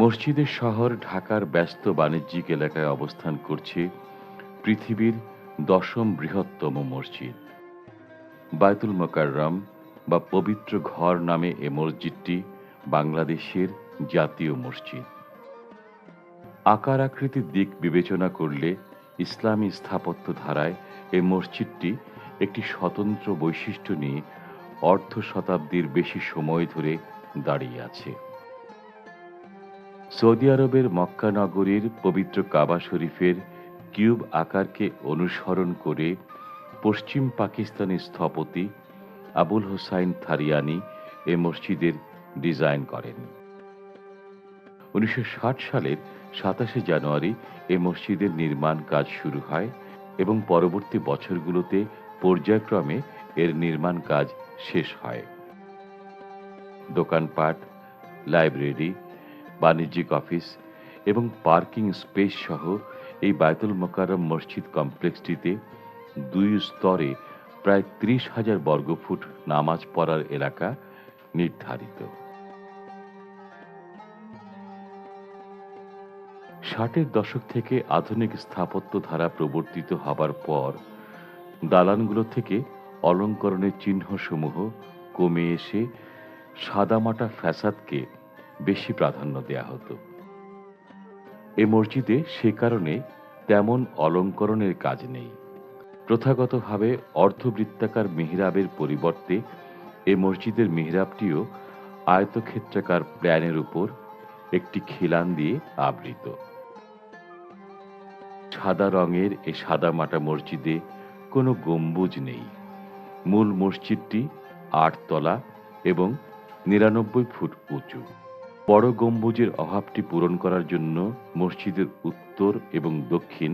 মসজিদের শহর ঢাকার ব্যস্ত বাণিজ্যিক এলাকায় অবস্থান করছে পৃথিবীর ১০ম বৃহত্তম মসজিদ। বায়তুল মোকাররম বা পবিত্র ঘর নামে এ মসজিদটি বাংলাদেশের জাতীয় মসজিদ। আকার আকৃতির দিক বিবেচনা করলে ইসলামী স্থাপত্য ধারায় এ মসজিদটি একটি স্বতন্ত্র বৈশিষ্ট্য নিয়ে অর্ধ শতাব্দীর বেশি সময় ধরে দাঁড়িয়ে আছে। সৌদি আরবের মক্কা নগরীর পবিত্র কাবা শরীফের কিউব আকারকে অনুসরণ করে পশ্চিম পাকিস্তানি স্থপতি আবুল হোসাইন থারিয়ানি এ মসজিদের ডিজাইন করেন। ১৯৬০ সালের ২৭শে জানুয়ারি এ মসজিদের নির্মাণ কাজ শুরু হয় এবং পরবর্তী বছরগুলোতে পর্যায়ক্রমে এর নির্মাণ কাজ শেষ হয়। দোকানপাট, লাইব্রেরি, বাণিজ্যিক অফিস এবং পার্কিং স্পেস সহ এই বায়তুল মোকাররম মসজিদ কমপ্লেক্সটিতে ২ স্তরে প্রায় ৩০,০০০ বর্গফুট নামাজ পড়ার এলাকা নির্ধারিত। ৬০-এর দশক থেকে আধুনিক স্থাপত্য ধারা প্রবর্তিত হবার পর দালানগুলো থেকে অলঙ্করণের চিহ্নসমূহ কমে এসে সাদামাটা ফ্যাসাদকে বেশি প্রাধান্য দেয়া হতো। এ মসজিদে সে কারণে তেমন অলঙ্করণের কাজ নেই। প্রথাগতভাবে অর্ধবৃত্তাকার মিহরাবের পরিবর্তে এ মসজিদের মিহরাবটিও আয়তক্ষেত্রাকার প্ল্যানের উপর একটি খিলান দিয়ে আবৃত। সাদা রঙের এ সাদামাটা মসজিদে কোনো গম্বুজ নেই। মূল মসজিদটি ৮ তলা এবং ৯৯ ফুট উঁচু। বড় গম্বুজের অভাবটি পূরণ করার জন্য মসজিদের উত্তর এবং দক্ষিণ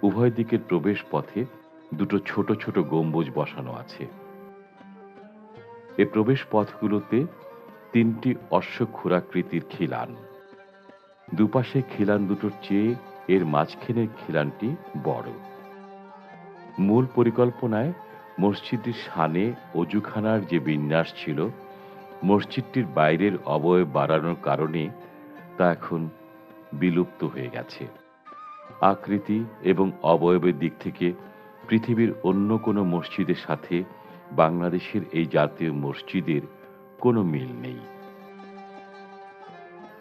উভয় দিকের প্রবেশ পথে দুটো ছোট ছোট গম্বুজ বসানো আছে। এ প্রবেশ পথগুলোতে ৩টি অশ্বক্ষুরাকৃতির খিলান। দুপাশে খিলান দুটোর চেয়ে এর মাঝখানের খিলানটি বড়। মূল পরিকল্পনায় মসজিদটির সানে অজুখানার যে বিন্যাস ছিল, মসজিদটির বাইরের অবয়ব বাড়ানোর কারণে তা এখন বিলুপ্ত হয়ে গেছে। আকৃতি এবং অবয়বের দিক থেকে পৃথিবীর অন্য কোনো মসজিদের সাথে বাংলাদেশের এই জাতীয় মসজিদের কোনো মিল নেই।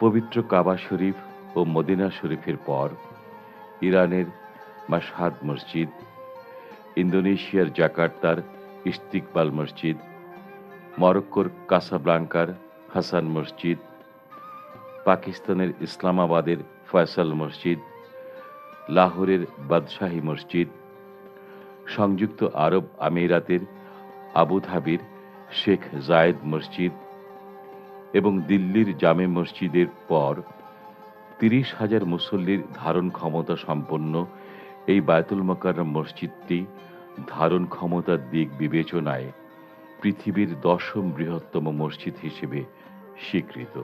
পবিত্র কাবা শরীফ ও মদিনা শরীফের পর ইরানের মাশহাদ মসজিদ, ইন্দোনেশিয়ার জাকার্তার ইস্তিকবাল মসজিদ, মরক্কোর কাসাব্লাঙ্কার হাসান মসজিদ, পাকিস্তানের ইসলামাবাদের ফয়সাল মসজিদ, লাহোরের বাদশাহী মসজিদ, সংযুক্ত আরব আমিরাতের আবুধাবির শেখ জায়েদ মসজিদ এবং দিল্লির জামে মসজিদের পর ৩০,০০০ মুসল্লির ধারণ ক্ষমতা সম্পন্ন এই বায়তুল মোকাররম মসজিদটি ধারণ ক্ষমতার দিক বিবেচনায় পৃথিবীর ১০ম বৃহত্তম মসজিদ হিসেবে স্বীকৃত।